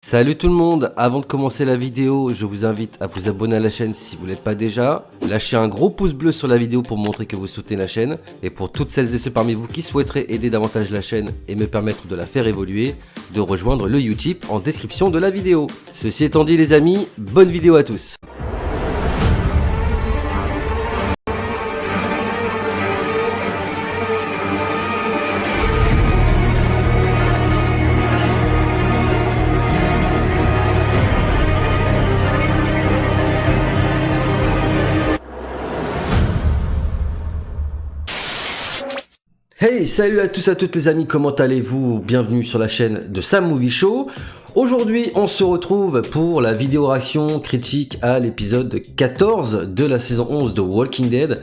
Salut tout le monde, avant de commencer la vidéo, je vous invite à vous abonner à la chaîne si vous ne l'êtes pas déjà. Lâchez un gros pouce bleu sur la vidéo pour montrer que vous soutenez la chaîne. Et pour toutes celles et ceux parmi vous qui souhaiteraient aider davantage la chaîne et me permettre de la faire évoluer, de rejoindre le Utip en description de la vidéo. Ceci étant dit les amis, bonne vidéo à tous. Hey, salut à tous, à toutes les amis, comment allez-vous? Bienvenue sur la chaîne de Sam Movie Show. Aujourd'hui, on se retrouve pour la vidéo réaction critique à l'épisode 14 de la saison 11 de Walking Dead.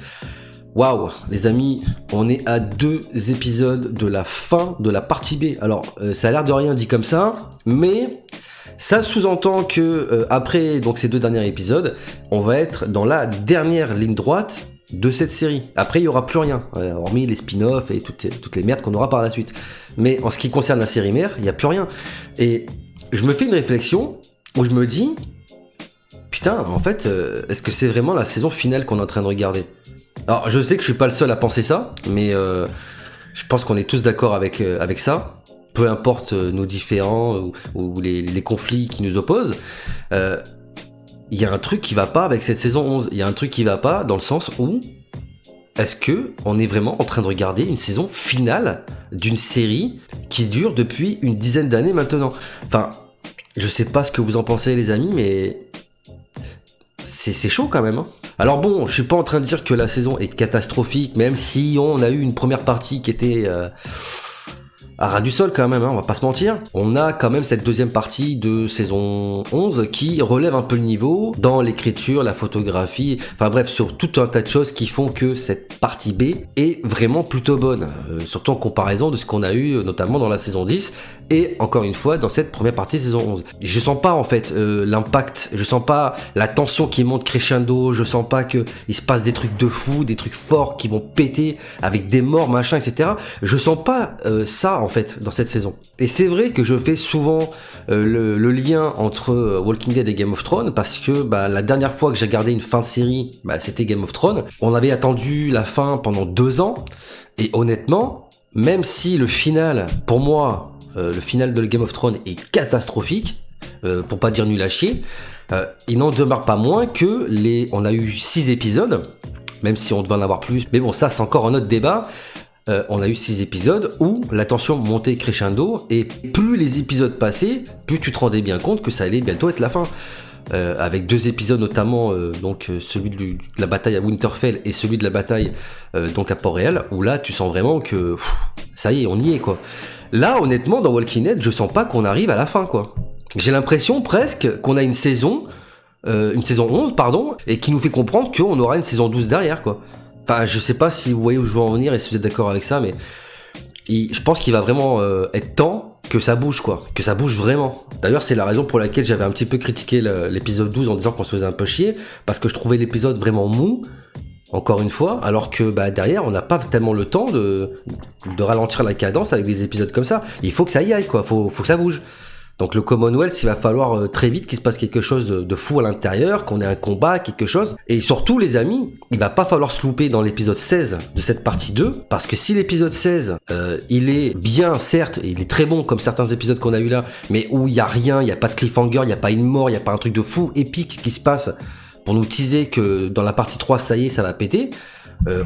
Waouh, les amis, on est à 2 épisodes de la fin de la partie B. Alors, ça a l'air de rien dit comme ça, mais ça sous-entend que après donc ces 2 derniers épisodes, on va être dans la dernière ligne droite de cette série. Après, il n'y aura plus rien, hormis les spin-offs et toutes les merdes qu'on aura par la suite. Mais en ce qui concerne la série mère, il n'y a plus rien. Et je me fais une réflexion où je me dis, putain, en fait, est-ce que c'est vraiment la saison finale qu'on est en train de regarder? Alors, je sais que je suis pas le seul à penser ça, mais je pense qu'on est tous d'accord avec ça. Peu importe nos différends ou les conflits qui nous opposent. Il y a un truc qui va pas avec cette saison 11. Il y a un truc qui va pas dans le sens où est-ce que on est vraiment en train de regarder une saison finale d'une série qui dure depuis une dizaine d'années maintenant. Enfin, je sais pas ce que vous en pensez les amis, mais c'est chaud quand même. Hein. Alors bon, je suis pas en train de dire que la saison est catastrophique, même si on a eu une première partie qui était à ras du sol quand même, hein, on va pas se mentir. On a quand même cette deuxième partie de saison 11 qui relève un peu le niveau dans l'écriture, la photographie, enfin bref, sur tout un tas de choses qui font que cette partie B est vraiment plutôt bonne, surtout en comparaison de ce qu'on a eu notamment dans la saison 10 et encore une fois dans cette première partie de saison 11. Je sens pas en fait l'impact, je sens pas la tension qui monte crescendo, je sens pas que il se passe des trucs de fou, des trucs forts qui vont péter avec des morts, machin, etc. Je sens pas ça en fait dans cette saison. Et c'est vrai que je fais souvent le lien entre Walking Dead et Game of Thrones parce que la dernière fois que j'ai regardé une fin de série, c'était Game of Thrones. On avait attendu la fin pendant 2 ans et honnêtement, même si le final, pour moi, le final de Game of Thrones est catastrophique, pour pas dire nul à chier, il n'en demeure pas moins que on a eu 6 épisodes, même si on devait en avoir plus, mais bon ça c'est encore un autre débat. On a eu 6 épisodes où la tension montait crescendo et plus les épisodes passaient, plus tu te rendais bien compte que ça allait bientôt être la fin. Avec 2 épisodes notamment, donc celui de la bataille à Winterfell et celui de la bataille donc à Port-Réal, où là tu sens vraiment que ça y est, on y est quoi. Là honnêtement dans Walking Dead, je sens pas qu'on arrive à la fin quoi. J'ai l'impression presque qu'on a une saison 11 pardon, et qui nous fait comprendre qu'on aura une saison 12 derrière quoi. Enfin, je sais pas si vous voyez où je veux en venir et si vous êtes d'accord avec ça, mais je pense qu'il va vraiment être temps que ça bouge, quoi. Que ça bouge vraiment. D'ailleurs, c'est la raison pour laquelle j'avais un petit peu critiqué l'épisode 12 en disant qu'on se faisait un peu chier, parce que je trouvais l'épisode vraiment mou, encore une fois, alors que derrière, on n'a pas tellement le temps de ralentir la cadence avec des épisodes comme ça. Il faut que ça y aille, quoi. Faut que ça bouge. Donc le Commonwealth, il va falloir très vite qu'il se passe quelque chose de fou à l'intérieur, qu'on ait un combat, quelque chose. Et surtout les amis, il va pas falloir se louper dans l'épisode 16 de cette partie 2, parce que si l'épisode 16, il est bien, certes, il est très bon comme certains épisodes qu'on a eu là, mais où il y a rien, il y a pas de cliffhanger, il y a pas une mort, il y a pas un truc de fou, épique qui se passe pour nous teaser que dans la partie 3, ça y est, ça va péter.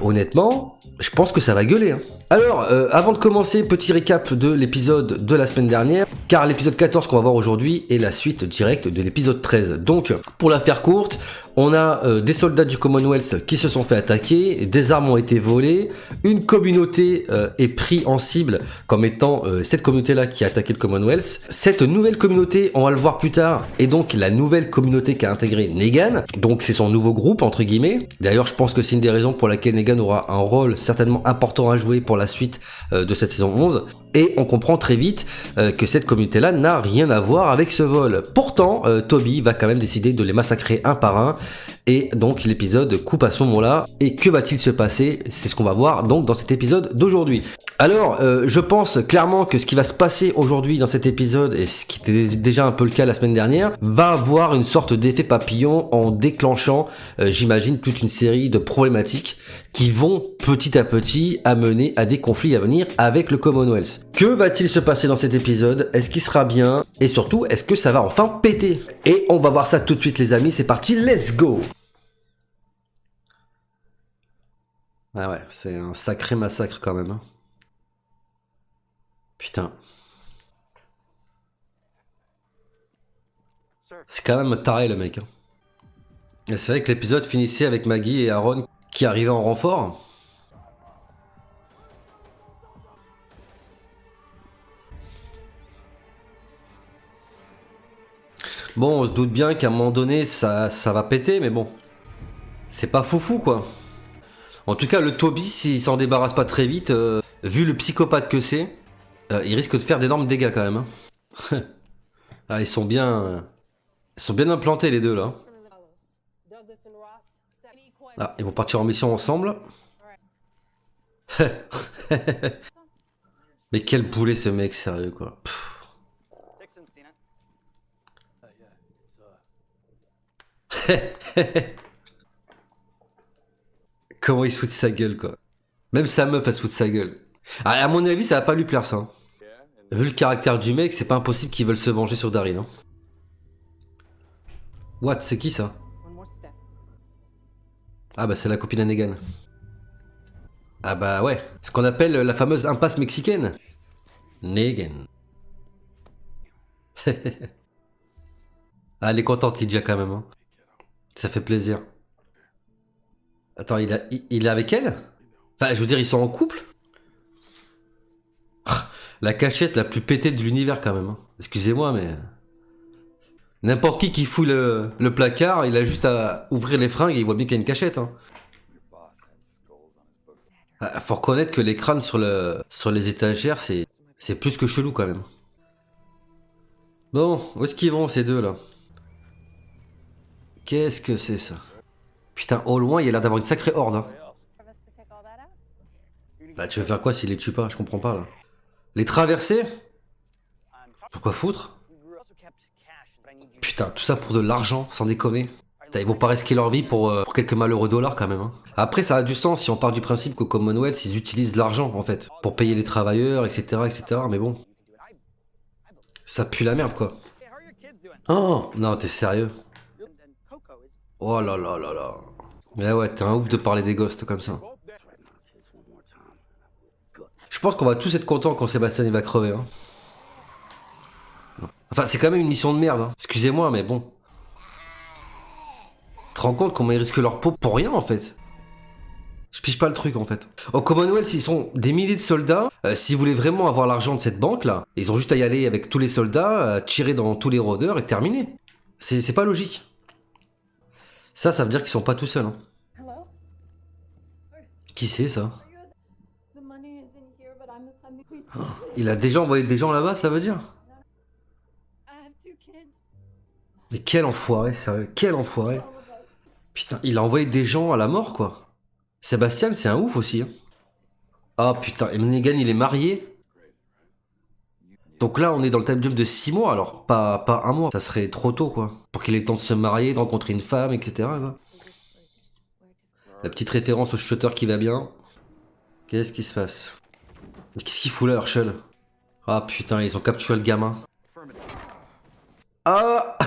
Honnêtement, je pense que ça va gueuler. Hein. Alors, avant de commencer, petit récap de l'épisode de la semaine dernière, car l'épisode 14 qu'on va voir aujourd'hui est la suite directe de l'épisode 13. Donc, pour la faire courte, on a des soldats du Commonwealth qui se sont fait attaquer, des armes ont été volées, une communauté est prise en cible comme étant cette communauté-là qui a attaqué le Commonwealth. Cette nouvelle communauté, on va le voir plus tard, est donc la nouvelle communauté qu'a intégré Negan, donc c'est son nouveau groupe entre guillemets. D'ailleurs, je pense que c'est une des raisons pour laquelle Negan aura un rôle certainement important à jouer pour la suite de cette saison 11. Et on comprend très vite que cette communauté-là n'a rien à voir avec ce vol. Pourtant, Toby va quand même décider de les massacrer un par un Et donc l'épisode coupe à ce moment-là. Et que va-t-il se passer? C'est ce qu'on va voir donc dans cet épisode d'aujourd'hui. Alors, je pense clairement que ce qui va se passer aujourd'hui dans cet épisode, et ce qui était déjà un peu le cas la semaine dernière, va avoir une sorte d'effet papillon en déclenchant, j'imagine, toute une série de problématiques qui vont petit à petit amener à des conflits à venir avec le Commonwealth. Que va-t-il se passer dans cet épisode? Est-ce qu'il sera bien? Et surtout, est-ce que ça va enfin péter? Et on va voir ça tout de suite les amis, c'est parti, let's go! Ah ouais, c'est un sacré massacre quand même. Hein. Putain. C'est quand même taré le mec. Hein. Et c'est vrai que l'épisode finissait avec Maggie et Aaron qui arrivaient en renfort. Bon, on se doute bien qu'à un moment donné, ça va péter, mais bon. C'est pas foufou, quoi. En tout cas, le Toby, s'il s'en débarrasse pas très vite, vu le psychopathe que c'est, il risque de faire d'énormes dégâts, quand même. Hein. Ah, ils sont bien implantés, les deux, là. Ah, ils vont partir en mission ensemble. Mais quel boulet, ce mec, sérieux, quoi. Comment il se fout de sa gueule, quoi. Même sa meuf, elle se fout de sa gueule. Ah, à mon avis, ça va pas lui plaire, ça. Vu le caractère du mec, c'est pas impossible qu'ils veulent se venger sur Daryl. Hein. What? C'est qui, ça? Ah bah, c'est la copine à Negan. Ah bah ouais. Ce qu'on appelle la fameuse impasse mexicaine. Negan. Ah, elle est contente, Lydia, quand même. Hein. Ça fait plaisir. Attends, il est avec elle? Enfin, je veux dire, ils sont en couple? La cachette la plus pétée de l'univers, quand même. Hein. Excusez-moi, mais... N'importe qui fouille le placard, il a juste à ouvrir les fringues et il voit bien qu'il y a une cachette. Hein. Ah, faut reconnaître que les crânes sur les étagères, c'est plus que chelou, quand même. Bon, où est-ce qu'ils vont, ces deux, là? Qu'est-ce que c'est, ça? Putain, au loin, il a l'air d'avoir une sacrée horde. Hein. Bah, tu veux faire quoi s'il les tue pas? Je comprends pas, là. Les traverser? Pourquoi foutre? Putain, tout ça pour de l'argent, sans déconner. Putain, ils vont pas risquer leur vie pour quelques malheureux dollars, quand même. Hein. Après, ça a du sens si on part du principe qu'au Commonwealth, ils utilisent l'argent, en fait. Pour payer les travailleurs, etc., etc. Mais bon. Ça pue la merde, quoi. Oh! Non, t'es sérieux? Oh là là là là. Mais ouais, t'es un ouf de parler des ghosts comme ça. Je pense qu'on va tous être contents quand Sébastien il va crever. Hein. Enfin, c'est quand même une mission de merde. Hein. Excusez-moi, mais bon. Tu te rends compte comment ils risquent leur peau pour rien en fait? Je pige pas le truc en fait. Au Commonwealth, ils sont des milliers de soldats. S'ils voulaient vraiment avoir l'argent de cette banque là, ils ont juste à y aller avec tous les soldats, tirer dans tous les rôdeurs et terminer. C'est pas logique. Ça veut dire qu'ils sont pas tout seuls. Hein. Qui c'est ça? Oh, il a déjà envoyé des gens là-bas, ça veut dire? Mais quel enfoiré, sérieux, quel enfoiré. Putain, il a envoyé des gens à la mort, quoi. Sébastien, c'est un ouf aussi. Hein. Ah putain, et Negan, il est marié. Donc là, on est dans le time jump de 6 mois, alors pas un mois. Ça serait trop tôt, quoi. Pour qu'il ait le temps de se marier, de rencontrer une femme, etc. Quoi. La petite référence au chuchoteur qui va bien. Qu'est-ce qui se passe? Mais qu'est-ce qu'il fout là, Herschel? Ah putain, ils ont capturé le gamin. Ah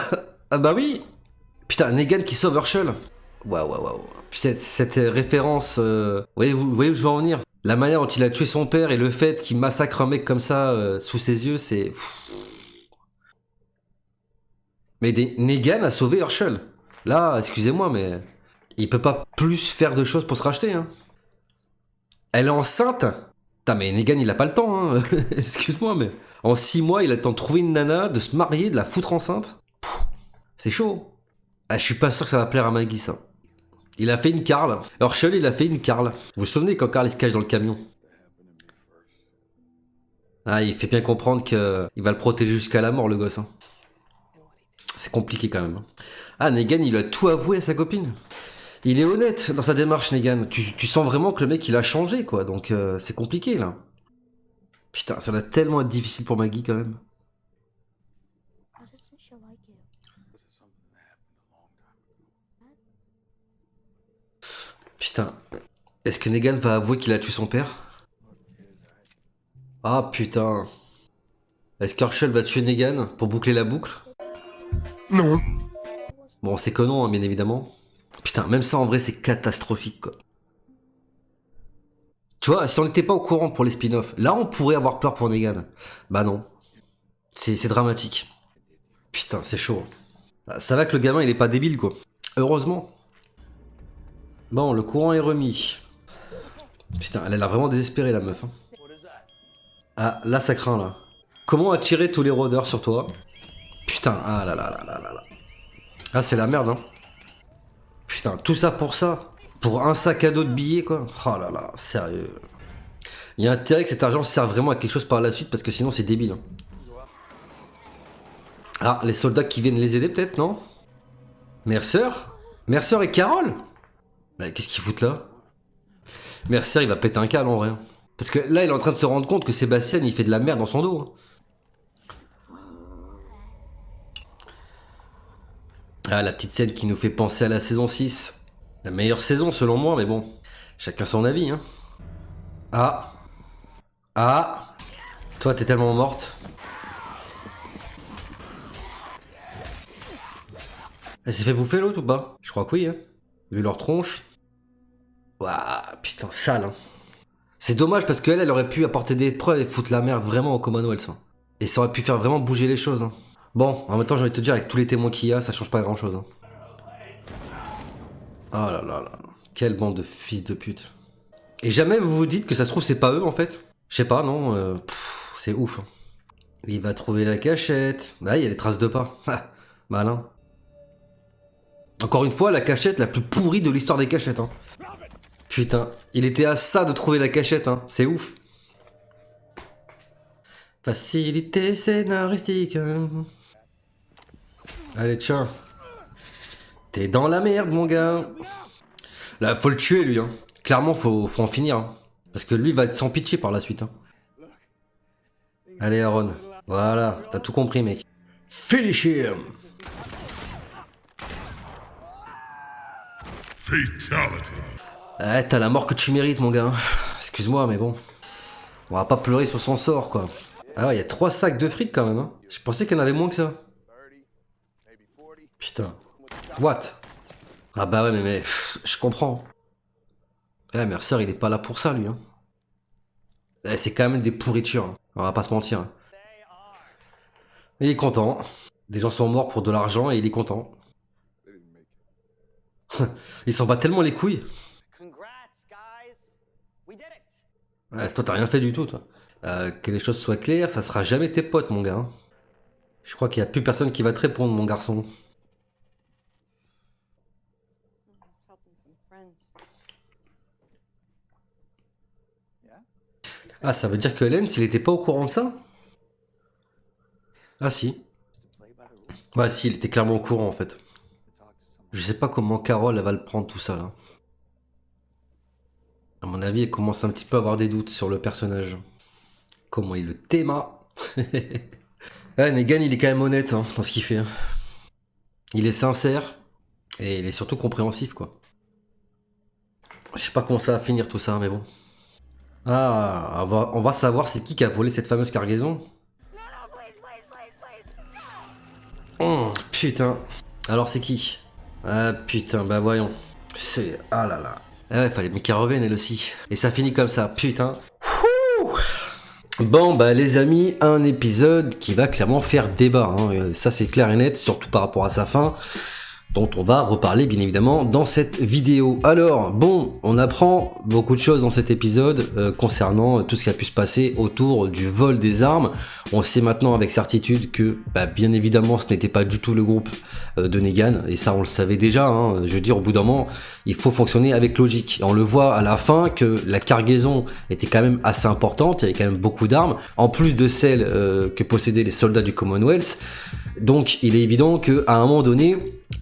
ah bah oui. Putain, Negan qui sauve Herschel. Waouh. Cette référence... vous voyez où je veux en venir? La manière dont il a tué son père et le fait qu'il massacre un mec comme ça sous ses yeux, c'est... Mais Negan a sauvé Herschel. Là, excusez-moi, mais... Il peut pas plus faire de choses pour se racheter, hein. Elle est enceinte. Putain, mais Negan, il a pas le temps, hein. Excuse-moi, mais... En 6 mois, il a le temps de trouver une nana, de se marier, de la foutre enceinte. C'est chaud. Ah, je suis pas sûr que ça va plaire à Maggie, ça. Il a fait une Carl. Herschel, il a fait une Carl. Vous vous souvenez quand Carl il se cache dans le camion? Ah, il fait bien comprendre qu'il va le protéger jusqu'à la mort, le gosse. Hein. C'est compliqué quand même. Ah, Negan, il a tout avoué à sa copine. Il est honnête dans sa démarche, Negan. Tu sens vraiment que le mec, il a changé, quoi. Donc, c'est compliqué, là. Putain, ça va tellement être difficile pour Maggie, quand même. Putain. Est-ce que Negan va avouer qu'il a tué son père? Ah, putain. Est-ce qu'Herschel va tuer Negan pour boucler la boucle? Non. Bon, c'est que non, hein, bien évidemment. Putain, même ça, en vrai, c'est catastrophique, quoi. Tu vois, si on n'était pas au courant pour les spin-offs, là, on pourrait avoir peur pour Negan. Bah non. C'est dramatique. Putain, c'est chaud. Ça va que le gamin, il est pas débile, quoi. Heureusement. Bon, le courant est remis. Putain, elle a l'air vraiment désespérée, la meuf. Hein. Ah, là, ça craint, là. Comment attirer tous les rôdeurs sur toi? Putain, ah là là là là là là. Ah, c'est la merde, hein. Putain, tout ça pour ça. Pour un sac à dos de billets, quoi. Oh là là, sérieux. Il y a intérêt que cet argent serve vraiment à quelque chose par la suite, parce que sinon, c'est débile. Hein. Ah, les soldats qui viennent les aider, peut-être, non? Mercer? Mercer et Carole? Bah, qu'est-ce qu'ils foutent là? Mercer, il va péter un câble, en vrai. Parce que là, il est en train de se rendre compte que Sébastien, il fait de la merde dans son dos. Hein. Ah, la petite scène qui nous fait penser à la saison 6. La meilleure saison, selon moi, mais bon. Chacun son avis, hein. Ah. Ah. Toi, t'es tellement morte. Elle s'est fait bouffer l'autre ou pas? Je crois que oui, hein. Vu leur tronche. Ouah, putain, sale, hein. C'est dommage parce qu'elle, elle aurait pu apporter des preuves et foutre la merde vraiment au Commonwealth. Hein. Et ça aurait pu faire vraiment bouger les choses. Hein. Bon, en même temps, j'ai envie de te dire, avec tous les témoins qu'il y a, ça change pas grand chose. Hein. Oh là là là. Quelle bande de fils de pute. Et jamais vous vous dites que ça se trouve, c'est pas eux en fait? Je sais pas, non. C'est ouf. Hein. Il va trouver la cachette. Bah, il y a les traces de pas. Malin. Encore une fois, la cachette la plus pourrie de l'histoire des cachettes. Hein. Putain, il était à ça de trouver la cachette, hein. C'est ouf. Facilité scénaristique. Allez, tiens. T'es dans la merde, mon gars. Là, faut le tuer, lui. Hein. Clairement, faut en finir. Hein. Parce que lui va être sans pitié par la suite. Hein. Allez, Aaron. Voilà, t'as tout compris, mec. Finish him. Fatality. Ah, t'as la mort que tu mérites, mon gars. Excuse-moi, mais bon. On va pas pleurer sur son sort, quoi. Ah ouais, il y a 3 sacs de fric, quand même. Hein. Je pensais qu'il y en avait moins que ça. Putain. What? Ah bah ouais, mais je comprends. Ouais, Mercer, il est pas là pour ça, lui. Hein. C'est quand même des pourritures. Hein. On va pas se mentir. Hein. Il est content. Des gens sont morts pour de l'argent et il est content. Il s'en bat tellement les couilles. Ouais, toi, t'as rien fait du tout, toi. Que les choses soient claires, ça sera jamais tes potes, mon gars. Hein. Je crois qu'il y a plus personne qui va te répondre, mon garçon. Ah, ça veut dire que Lance, il était pas au courant de ça? Ah si. Bah si, il était clairement au courant, en fait. Je sais pas comment Carole, elle va le prendre, tout ça, là. À mon avis, elle commence un petit peu à avoir des doutes sur le personnage. Comment il le téma. Ouais, Negan, il est quand même honnête hein, dans ce qu'il fait. Hein. Il est sincère et il est surtout compréhensif, quoi. Je sais pas comment ça va finir tout ça, mais bon. Ah, on va savoir c'est qui a volé cette fameuse cargaison. Putain. Alors c'est qui? Ah putain, bah voyons. C'est... Ah là là. Ah ouais, fallait qu'elle revienne elle aussi. Et ça finit comme ça, putain. Bon bah les amis, un épisode qui va clairement faire débat, hein. Ça c'est clair et net, surtout par rapport à sa fin, dont on va reparler bien évidemment dans cette vidéo. Alors bon, on apprend beaucoup de choses dans cet épisode concernant tout ce qui a pu se passer autour du vol des armes. On sait maintenant avec certitude que bah, bien évidemment ce n'était pas du tout le groupe de Negan, et ça on le savait déjà, hein. Je veux dire au bout d'un moment il faut fonctionner avec logique. Et on le voit à la fin que la cargaison était quand même assez importante, il y avait quand même beaucoup d'armes, en plus de celles que possédaient les soldats du Commonwealth. Donc il est évident qu'à un moment donné,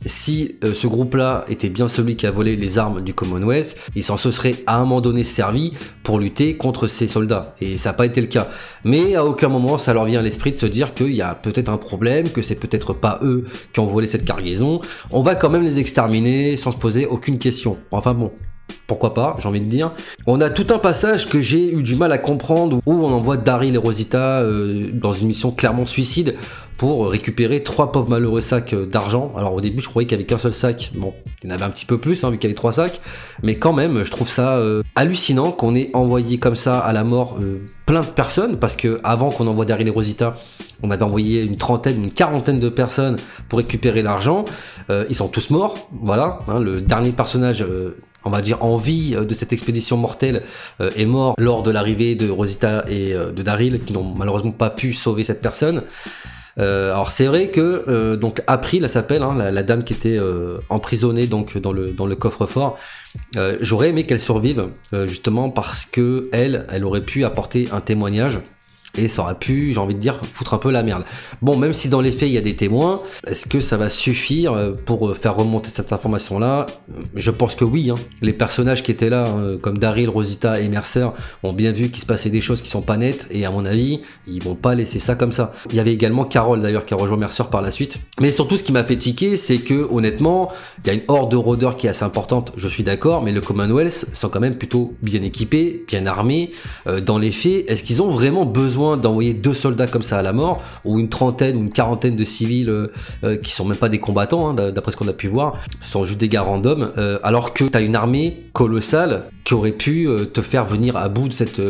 si ce groupe-là était bien celui qui a volé les armes du Commonwealth, il s'en se serait à un moment donné servi pour lutter contre ces soldats. Et ça n'a pas été le cas. Mais à aucun moment ça leur vient à l'esprit de se dire qu'il y a peut-être un problème, que c'est peut-être pas eux qui ont volé cette cargaison. On va quand même les exterminer sans se poser aucune question. Enfin bon. Pourquoi pas, j'ai envie de dire. On a tout un passage que j'ai eu du mal à comprendre où on envoie Daryl et Rosita dans une mission clairement suicide pour récupérer 3 pauvres malheureux sacs d'argent. Alors au début je croyais qu'il y avait qu'un seul sac, bon il y en avait un petit peu plus vu qu'il y avait 3 sacs, mais quand même je trouve ça hallucinant qu'on ait envoyé comme ça à la mort plein de personnes, parce que avant qu'on envoie Daryl et Rosita, on avait envoyé une quarantaine de personnes pour récupérer l'argent. Ils sont tous morts, voilà, le dernier personnage on va dire en vie de cette expédition mortelle est mort lors de l'arrivée de Rosita et de Daryl, qui n'ont malheureusement pas pu sauver cette personne. Alors c'est vrai que donc April elle s'appelle, la dame qui était emprisonnée donc dans le coffre-fort. J'aurais aimé qu'elle survive justement parce que elle aurait pu apporter un témoignage. Et ça aurait pu, j'ai envie de dire, foutre un peu la merde. Bon, même si dans les faits il y a des témoins, est-ce que ça va suffire pour faire remonter cette information-là? Je pense que oui. Les personnages qui étaient là, comme Daryl, Rosita et Mercer, ont bien vu qu'il se passait des choses qui sont pas nettes, et à mon avis, ils vont pas laisser ça comme ça. Il y avait également Carol d'ailleurs qui a rejoint Mercer par la suite. Mais surtout, ce qui m'a fait tiquer, c'est que honnêtement, il y a une horde de rôdeurs qui est assez importante. Je suis d'accord, mais le Commonwealth sont quand même plutôt bien équipés, bien armés. Dans les faits, est-ce qu'ils ont vraiment besoin d'envoyer 2 soldats comme ça à la mort, ou une trentaine ou une quarantaine de civils qui sont même pas des combattants, d'après ce qu'on a pu voir, ce sont juste des gars random, alors que t'as une armée colossale qui aurait pu te faire venir à bout de cette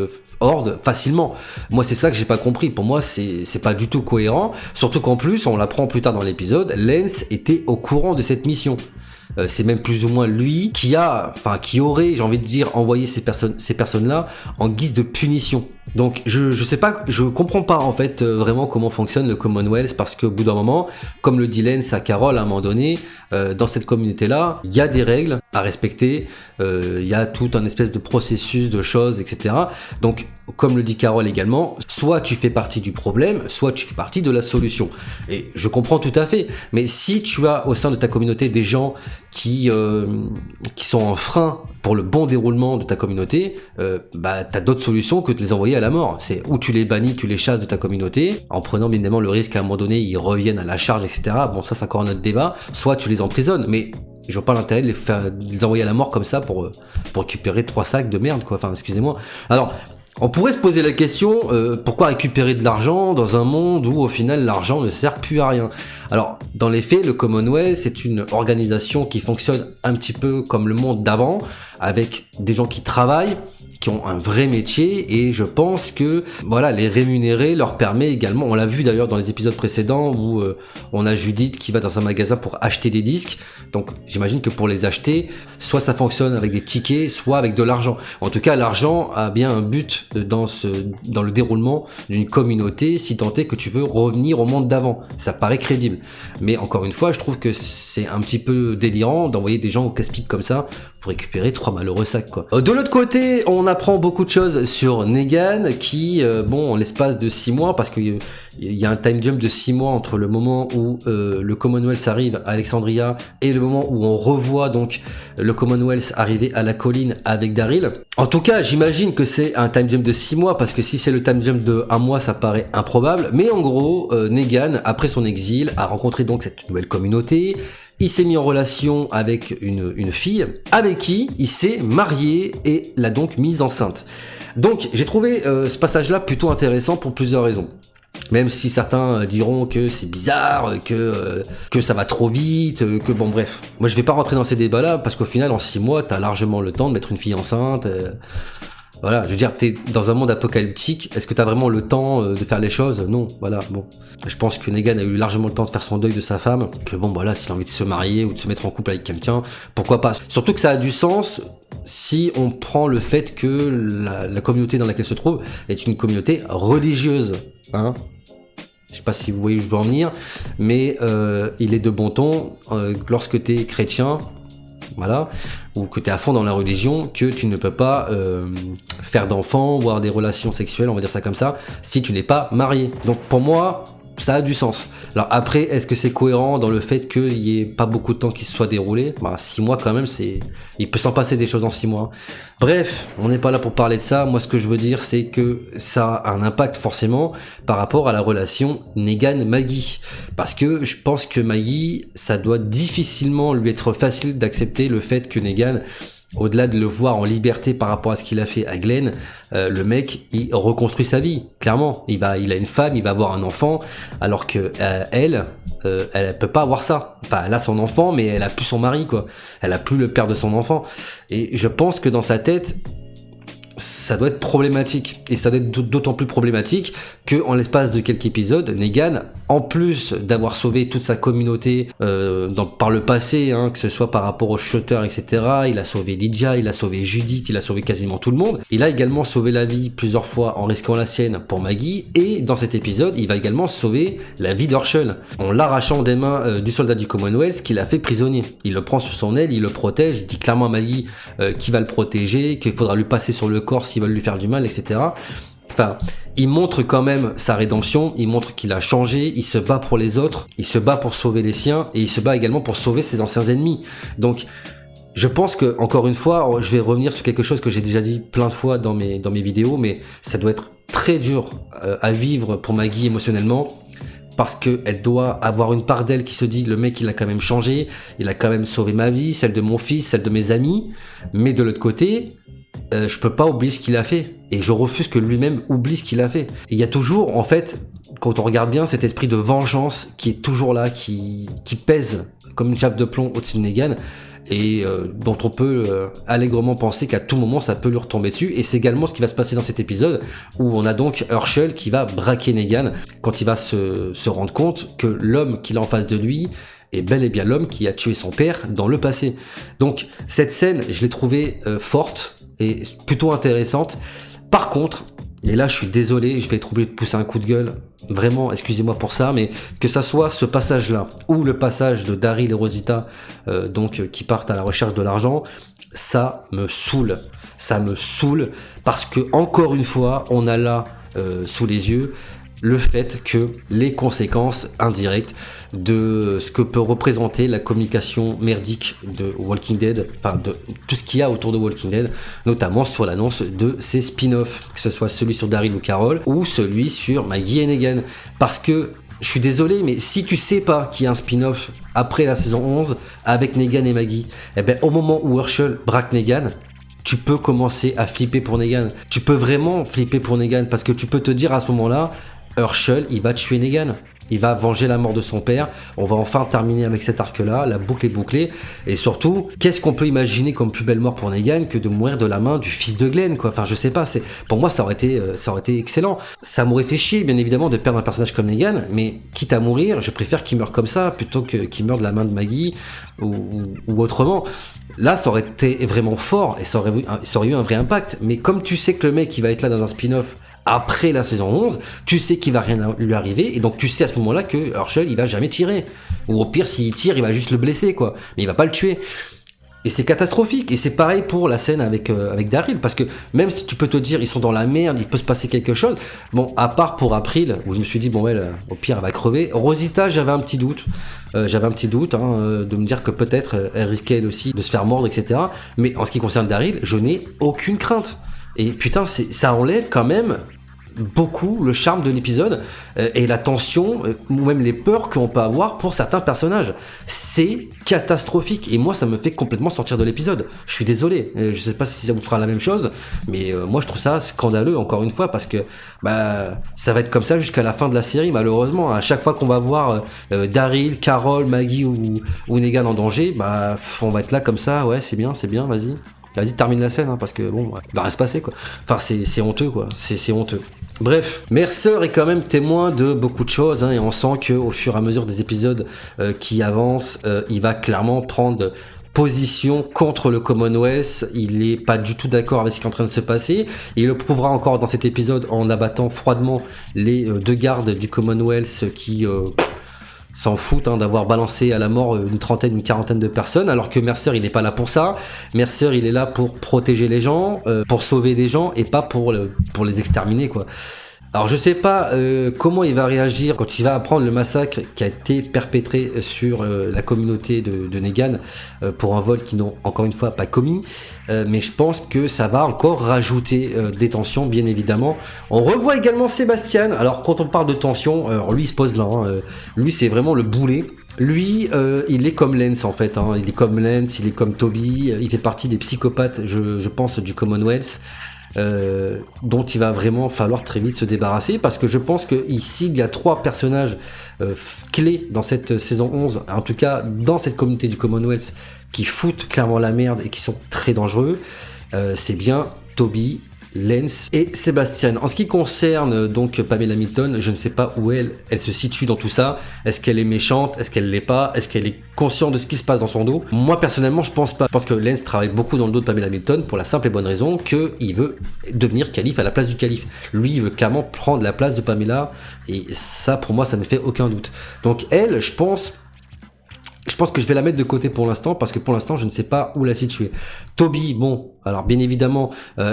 horde facilement. Moi c'est ça que j'ai pas compris. Pour moi c'est pas du tout cohérent, surtout qu'en plus on l'apprend plus tard dans l'épisode, Lance était au courant de cette mission. C'est même plus ou moins lui qui aurait, j'ai envie de dire, envoyé ces personnes-là en guise de punition. Donc je sais pas, je comprends pas en fait vraiment comment fonctionne le Commonwealth, parce qu'au bout d'un moment, comme le dit Lance à Carol à un moment donné, dans cette communauté-là, il y a des règles à respecter, il y a tout un espèce de processus de choses, etc. Donc comme le dit Carol également, soit tu fais partie du problème, soit tu fais partie de la solution. Et je comprends tout à fait, mais si tu as au sein de ta communauté des gens qui sont un frein pour le bon déroulement de ta communauté, t'as d'autres solutions que de les envoyer à la mort. C'est ou tu les bannis, tu les chasses de ta communauté, en prenant bien évidemment le risque qu'à un moment donné ils reviennent à la charge, etc. Bon, ça c'est encore un autre débat. Soit tu les emprisonnes, mais je vois pas l'intérêt de les envoyer à la mort comme ça pour récupérer 3 sacs de merde, quoi. Enfin, excusez-moi. Alors, on pourrait se poser la question, pourquoi récupérer de l'argent dans un monde où au final l'argent ne sert plus à rien? Alors, dans les faits, le Commonwealth, c'est une organisation qui fonctionne un petit peu comme le monde d'avant, avec des gens qui travaillent, qui ont un vrai métier, et je pense que voilà, les rémunérer leur permet également, on l'a vu d'ailleurs dans les épisodes précédents où on a Judith qui va dans un magasin pour acheter des disques, donc j'imagine que pour les acheter, soit ça fonctionne avec des tickets, soit avec de l'argent. En tout cas, l'argent a bien un but dans le déroulement d'une communauté, si tant est que tu veux revenir au monde d'avant. Ça paraît crédible. Mais encore une fois, je trouve que c'est un petit peu délirant d'envoyer des gens au casse-pipe comme ça pour récupérer 3 malheureux sacs, quoi. De l'autre côté, on apprend beaucoup de choses sur Negan qui, en l'espace de 6 mois, parce qu'il y a un time jump de 6 mois entre le moment où le Commonwealth arrive à Alexandria et le moment où on revoit donc le Commonwealth arriver à la colline avec Daryl. En tout cas, j'imagine que c'est un time jump de 6 mois, parce que si c'est le time jump de 1 mois, ça paraît improbable. Mais en gros, Negan, après son exil, a rencontré donc cette nouvelle communauté. Il s'est mis en relation avec une fille avec qui il s'est marié et l'a donc mise enceinte. Donc j'ai trouvé ce passage-là plutôt intéressant pour plusieurs raisons. Même si certains diront que c'est bizarre, que ça va trop vite, que bon bref. Moi je vais pas rentrer dans ces débats-là, parce qu'au final en 6 mois t'as largement le temps de mettre une fille enceinte. Voilà, je veux dire, t'es dans un monde apocalyptique, est-ce que t'as vraiment le temps de faire les choses? Non, voilà, bon. Je pense que Negan a eu largement le temps de faire son deuil de sa femme, que bon, voilà, s'il a envie de se marier ou de se mettre en couple avec quelqu'un, pourquoi pas? Surtout que ça a du sens si on prend le fait que la communauté dans laquelle se trouve est une communauté religieuse, hein. Je sais pas si vous voyez où je veux en venir, mais il est de bon ton, lorsque t'es chrétien, voilà, ou que tu es à fond dans la religion, que tu ne peux pas faire d'enfants ou avoir des relations sexuelles, on va dire ça comme ça, si tu n'es pas marié. Donc pour moi, ça a du sens. Alors après, est-ce que c'est cohérent dans le fait qu'il y ait pas beaucoup de temps qui se soit déroulé? 6 mois quand même, il peut s'en passer des choses en 6 mois. Bref, on n'est pas là pour parler de ça. Moi, ce que je veux dire, c'est que ça a un impact forcément par rapport à la relation Negan-Maggie. Parce que je pense que Maggie, ça doit difficilement lui être facile d'accepter le fait que Negan, au-delà de le voir en liberté par rapport à ce qu'il a fait à Glenn, le mec, il reconstruit sa vie, clairement. Il a une femme, il va avoir un enfant, alors que elle peut pas avoir ça. Enfin, elle a son enfant, mais elle a plus son mari, quoi. Elle a plus le père de son enfant. Et je pense que dans sa tête, ça doit être problématique, et ça doit être d'autant plus problématique que en l'espace de quelques épisodes, Negan, en plus d'avoir sauvé toute sa communauté par le passé, que ce soit par rapport aux shooters, etc., il a sauvé Lydia, il a sauvé Judith, il a sauvé quasiment tout le monde. Il a également sauvé la vie plusieurs fois en risquant la sienne pour Maggie, et dans cet épisode, il va également sauver la vie d'Herschel en l'arrachant des mains du soldat du Commonwealth qu'il a fait prisonnier. Il le prend sous son aile, il le protège, il dit clairement à Maggie qu'il va le protéger, qu'il faudra lui passer sur le corps s'ils veulent lui faire du mal, etc. Enfin, il montre quand même sa rédemption, il montre qu'il a changé, il se bat pour les autres, il se bat pour sauver les siens, et il se bat également pour sauver ses anciens ennemis. Donc, je pense que, encore une fois, je vais revenir sur quelque chose que j'ai déjà dit plein de fois dans mes vidéos, mais ça doit être très dur à vivre pour Maggie émotionnellement, parce qu'elle doit avoir une part d'elle qui se dit, le mec il a quand même changé, il a quand même sauvé ma vie, celle de mon fils, celle de mes amis, mais de l'autre côté, je peux pas oublier ce qu'il a fait, et je refuse que lui-même oublie ce qu'il a fait. Et il y a toujours, en fait, quand on regarde bien, cet esprit de vengeance qui est toujours là, qui pèse comme une chape de plomb au-dessus de Negan, et dont on peut allègrement penser qu'à tout moment ça peut lui retomber dessus. Et c'est également ce qui va se passer dans cet épisode, où on a donc Herschel qui va braquer Negan quand il va se rendre compte que l'homme qu'il a en face de lui est bel et bien l'homme qui a tué son père dans le passé. Donc cette scène, je l'ai trouvée forte et plutôt intéressante. Par contre, et là je suis désolé, je vais être obligé de pousser un coup de gueule, vraiment excusez-moi pour ça, mais que ça soit ce passage là ou le passage de Daryl et Rosita qui partent à la recherche de l'argent, ça me saoule parce que encore une fois on a là sous les yeux le fait que les conséquences indirectes de ce que peut représenter la communication merdique de Walking Dead, enfin de tout ce qu'il y a autour de Walking Dead, notamment sur l'annonce de ces spin-offs, que ce soit celui sur Daryl ou Carol ou celui sur Maggie et Negan. Parce que je suis désolé, mais si tu sais pas qu'il y a un spin-off après la saison 11 avec Negan et Maggie, eh ben au moment où Herschel braque Negan, tu peux commencer à flipper pour Negan. Tu peux vraiment flipper pour Negan, parce que tu peux te dire à ce moment-là, Herschel, il va tuer Negan. Il va venger la mort de son père. On va enfin terminer avec cet arc-là. La boucle est bouclée. Et surtout, qu'est-ce qu'on peut imaginer comme plus belle mort pour Negan que de mourir de la main du fils de Glenn, quoi. Enfin, je sais pas. Pour moi, ça aurait été excellent. Ça m'aurait fait chier, bien évidemment, de perdre un personnage comme Negan. Mais quitte à mourir, je préfère qu'il meure comme ça plutôt qu'il meure de la main de Maggie ou autrement. Là, ça aurait été vraiment fort et ça aurait eu un vrai impact. Mais comme tu sais que le mec, il va être là dans un spin-off après la saison 11, tu sais qu'il va rien lui arriver, et donc tu sais à ce moment-là que Herschel, il va jamais tirer. Ou au pire, s'il tire, il va juste le blesser, quoi. Mais il va pas le tuer. Et c'est catastrophique. Et c'est pareil pour la scène avec Daryl, parce que même si tu peux te dire, ils sont dans la merde, il peut se passer quelque chose. Bon, à part pour April, où je me suis dit, bon, ouais, au pire, elle va crever. Rosita, j'avais un petit doute. De me dire que peut-être elle risquait elle aussi de se faire mordre, etc. Mais en ce qui concerne Daryl, je n'ai aucune crainte. Et putain, ça enlève quand même beaucoup le charme de l'épisode et la tension ou même les peurs qu'on peut avoir pour certains personnages. C'est catastrophique, et moi ça me fait complètement sortir de l'épisode. Je suis désolé, je sais pas si ça vous fera la même chose, mais moi je trouve ça scandaleux, encore une fois, parce que ça va être comme ça jusqu'à la fin de la série, malheureusement. À chaque fois qu'on va voir Daryl, Carol, Maggie ou Negan en danger, on va être là comme ça, ouais, c'est bien, vas-y, termine la scène, parce que bon, il va rien se passer, quoi. Enfin, c'est honteux, quoi. C'est honteux. Bref, Mercer est quand même témoin de beaucoup de choses, et on sent que au fur et à mesure des épisodes qui avancent, il va clairement prendre position contre le Commonwealth. Il est pas du tout d'accord avec ce qui est en train de se passer. Il le prouvera encore dans cet épisode en abattant froidement les deux gardes du Commonwealth qui s'en foutent d'avoir balancé à la mort une quarantaine de personnes, alors que Mercer, il n'est pas là pour ça. Mercer, il est là pour protéger les gens, pour sauver des gens, et pas pour les exterminer, quoi. Alors je sais pas comment il va réagir quand il va apprendre le massacre qui a été perpétré sur la communauté de Negan pour un vol qu'ils n'ont encore une fois pas commis, mais je pense que ça va encore rajouter des tensions, bien évidemment. On revoit également Sébastien. Alors quand on parle de tension, alors lui il se pose là, lui c'est vraiment le boulet. Lui, il est comme Lance en fait, il est comme Lance, il est comme Toby, il fait partie des psychopathes, je pense, du Commonwealth. Dont il va vraiment falloir très vite se débarrasser, parce que je pense que ici il y a 3 personnages clés dans cette saison 11, en tout cas dans cette communauté du Commonwealth, qui foutent clairement la merde et qui sont très dangereux. C'est bien Toby, Lance et Sébastien. En ce qui concerne donc Pamela Milton, je ne sais pas où elle se situe dans tout ça. Est-ce qu'elle est méchante? Est-ce qu'elle l'est pas? Est-ce qu'elle est consciente de ce qui se passe dans son dos? Moi personnellement je pense pas, parce que Lance travaille beaucoup dans le dos de Pamela Milton pour la simple et bonne raison qu'il veut devenir calife à la place du calife. Lui il veut clairement prendre la place de Pamela, et ça pour moi ça ne fait aucun doute. Donc elle, je pense que je vais la mettre de côté pour l'instant, parce que pour l'instant je ne sais pas où la situer. Toby, bon, alors bien évidemment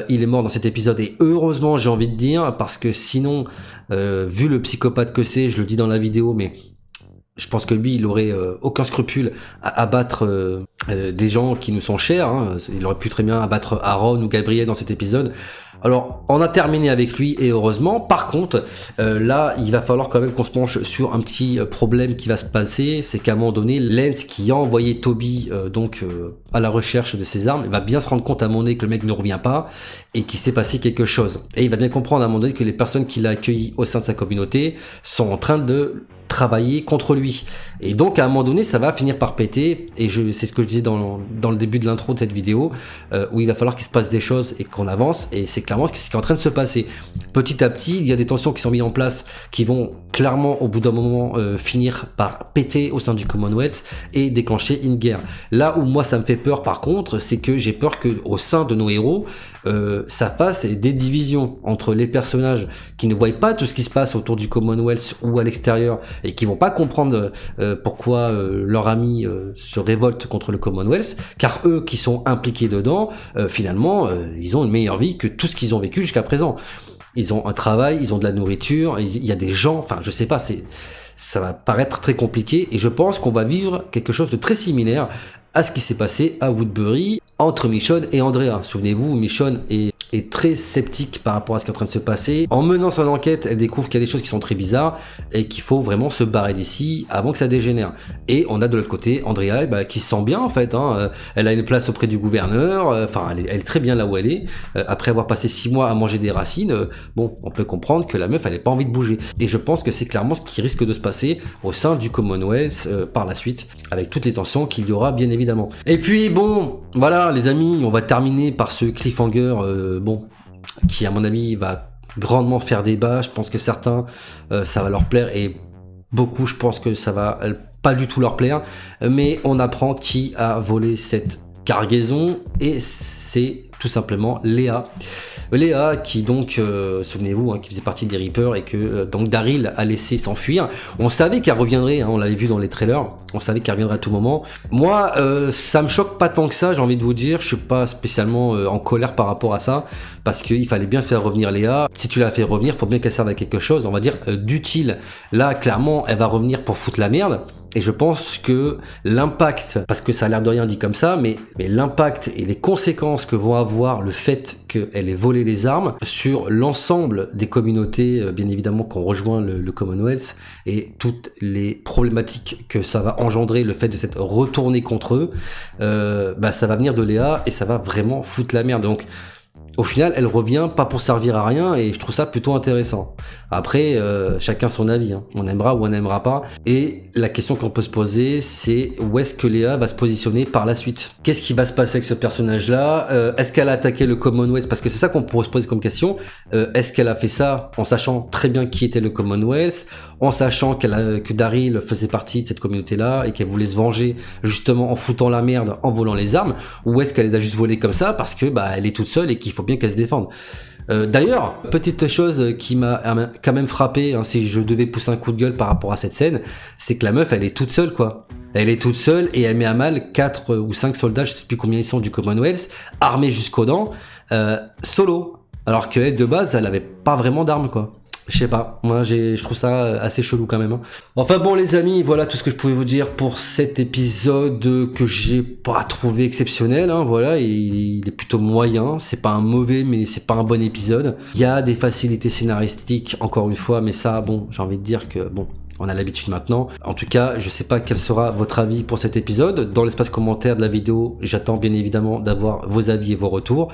il est mort dans cet épisode, et heureusement j'ai envie de dire, parce que sinon vu le psychopathe que c'est, je le dis dans la vidéo, mais je pense que lui il aurait aucun scrupule à abattre des gens qui nous sont chers, il aurait pu très bien abattre Aaron ou Gabriel dans cet épisode. Alors, on a terminé avec lui, et heureusement. Par contre, là, il va falloir quand même qu'on se penche sur un petit problème qui va se passer. C'est qu'à un moment donné, Lance, qui a envoyé Toby à la recherche de ses armes, va bien se rendre compte à un moment donné que le mec ne revient pas et qu'il s'est passé quelque chose. Et il va bien comprendre à un moment donné que les personnes qu'il a accueillies au sein de sa communauté sont en train de travailler contre lui. Et donc à un moment donné ça va finir par péter, et c'est ce que je disais dans le début de l'intro de cette vidéo, où il va falloir qu'il se passe des choses et qu'on avance, et c'est clairement ce qui est en train de se passer. Petit à petit il y a des tensions qui sont mises en place, qui vont clairement au bout d'un moment finir par péter au sein du Commonwealth et déclencher une guerre. Là où moi ça me fait peur par contre, c'est que j'ai peur que au sein de nos héros ça fasse des divisions entre les personnages qui ne voient pas tout ce qui se passe autour du Commonwealth ou à l'extérieur, et qui vont pas comprendre pourquoi leur ami se révolte contre le Commonwealth, car eux qui sont impliqués dedans, finalement ils ont une meilleure vie que tout ce qu'ils ont vécu jusqu'à présent. Ils ont un travail, ils ont de la nourriture, il y a des gens, enfin je sais pas, ça va paraître très compliqué, et je pense qu'on va vivre quelque chose de très similaire à ce qui s'est passé à Woodbury entre Michonne et Andrea. Souvenez-vous, Michonne est très sceptique par rapport à ce qui est en train de se passer. En menant son enquête, elle découvre qu'il y a des choses qui sont très bizarres et qu'il faut vraiment se barrer d'ici avant que ça dégénère. Et on a de l'autre côté Andrea qui se sent bien en fait. Elle a une place auprès du gouverneur. Enfin, elle est très bien là où elle est. Après avoir passé 6 mois à manger des racines, bon, on peut comprendre que la meuf, elle n'a pas envie de bouger. Et je pense que c'est clairement ce qui risque de se passer au sein du Commonwealth par la suite, avec toutes les tensions qu'il y aura bien évidemment. Et puis bon, voilà les amis, on va terminer par ce cliffhanger qui à mon avis va grandement faire débat. Je pense que certains ça va leur plaire, et beaucoup je pense que ça va pas du tout leur plaire, mais on apprend qui a volé cette cargaison, et c'est tout simplement Léa qui donc souvenez-vous qui faisait partie des Reapers, et que donc Daryl a laissé s'enfuir. On savait qu'elle reviendrait, on l'avait vu dans les trailers, on savait qu'elle reviendrait à tout moment. Moi ça me choque pas tant que ça, j'ai envie de vous dire. Je suis pas spécialement en colère par rapport à ça, parce qu'il fallait bien faire revenir Léa. Si tu la fais revenir, faut bien qu'elle serve à quelque chose, on va dire d'utile. Là clairement elle va revenir pour foutre la merde, et je pense que l'impact, parce que ça a l'air de rien dit comme ça, mais l'impact et les conséquences que vont avoir le fait qu'elle ait volé les armes sur l'ensemble des communautés, bien évidemment, qui ont rejoint le Commonwealth, et toutes les problématiques que ça va engendrer, le fait de s'être retourné contre eux, ça va venir de Léa, et ça va vraiment foutre la merde. Donc au final, elle revient pas pour servir à rien, et je trouve ça plutôt intéressant. Après, chacun son avis, on aimera ou on n'aimera pas. Et la question qu'on peut se poser, c'est où est-ce que Léa va se positionner par la suite? Qu'est-ce qui va se passer avec ce personnage-là? Est-ce qu'elle a attaqué le Commonwealth? Parce que c'est ça qu'on pourrait se poser comme question. Est-ce qu'elle a fait ça en sachant très bien qui était le Commonwealth, en sachant que Daryl faisait partie de cette communauté-là et qu'elle voulait se venger justement en foutant la merde, en volant les armes? Ou est-ce qu'elle les a juste volées comme ça parce que elle est toute seule et qu'il faut bien qu'elle se défende? D'ailleurs, petite chose qui m'a quand même frappé, si je devais pousser un coup de gueule par rapport à cette scène, c'est que la meuf, elle est toute seule, quoi. Elle est toute seule, et elle met à mal 4 ou 5 soldats, je sais plus combien ils sont, du Commonwealth, armés jusqu'aux dents, solo. Alors qu'elle, de base, elle avait pas vraiment d'armes, quoi. Je sais pas, moi je trouve ça assez chelou quand même. Hein. Enfin bon les amis, voilà tout ce que je pouvais vous dire pour cet épisode que j'ai pas trouvé exceptionnel. Hein. Voilà, il est plutôt moyen, c'est pas un mauvais mais c'est pas un bon épisode. Il y a des facilités scénaristiques encore une fois, mais ça bon, j'ai envie de dire que bon, on a l'habitude maintenant. En tout cas, je sais pas quel sera votre avis pour cet épisode. Dans l'espace commentaire de la vidéo, j'attends bien évidemment d'avoir vos avis et vos retours,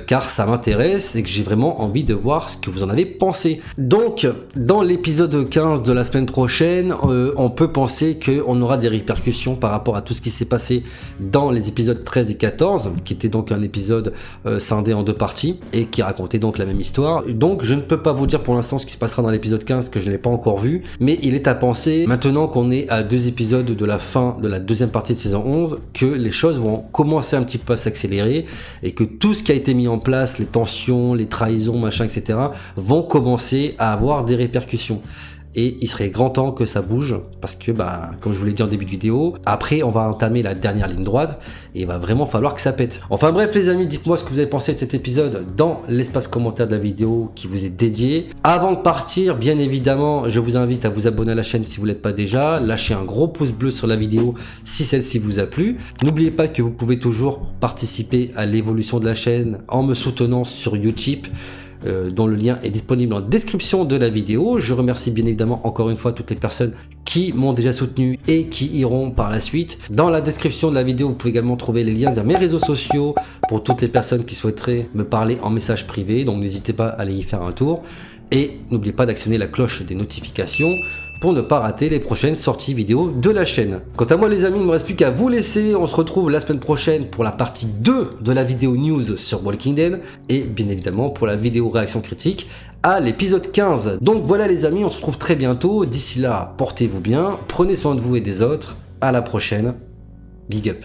car ça m'intéresse et que j'ai vraiment envie de voir ce que vous en avez pensé. Donc, dans l'épisode 15 de la semaine prochaine, on peut penser qu'on aura des répercussions par rapport à tout ce qui s'est passé dans les épisodes 13 et 14, qui était donc un épisode scindé en deux parties et qui racontait donc la même histoire. Donc, je ne peux pas vous dire pour l'instant ce qui se passera dans l'épisode 15, que je n'ai pas encore vu, mais il est à penser, maintenant qu'on est à 2 épisodes de la fin de la deuxième partie de saison 11, que les choses vont commencer un petit peu à s'accélérer et que tout ce qui a été mis en place, les tensions, les trahisons, machin, etc., vont commencer à avoir des répercussions. Et il serait grand temps que ça bouge, parce que, bah, comme je vous l'ai dit en début de vidéo, après on va entamer la dernière ligne droite, et il va vraiment falloir que ça pète. Enfin bref les amis, dites-moi ce que vous avez pensé de cet épisode dans l'espace commentaire de la vidéo qui vous est dédié. Avant de partir, bien évidemment, je vous invite à vous abonner à la chaîne si vous ne l'êtes pas déjà, lâchez un gros pouce bleu sur la vidéo si celle-ci vous a plu. N'oubliez pas que vous pouvez toujours participer à l'évolution de la chaîne en me soutenant sur Utip, dont le lien est disponible en description de la vidéo. Je remercie bien évidemment encore une fois toutes les personnes qui m'ont déjà soutenu et qui iront par la suite. Dans la description de la vidéo, vous pouvez également trouver les liens vers mes réseaux sociaux pour toutes les personnes qui souhaiteraient me parler en message privé, donc n'hésitez pas à aller y faire un tour. Et n'oubliez pas d'actionner la cloche des notifications pour ne pas rater les prochaines sorties vidéo de la chaîne. Quant à moi les amis, il ne me reste plus qu'à vous laisser. On se retrouve la semaine prochaine pour la partie 2 de la vidéo news sur Walking Dead et bien évidemment pour la vidéo réaction critique à l'épisode 15. Donc voilà les amis, on se retrouve très bientôt. D'ici là, portez-vous bien, prenez soin de vous et des autres. À la prochaine. Big up.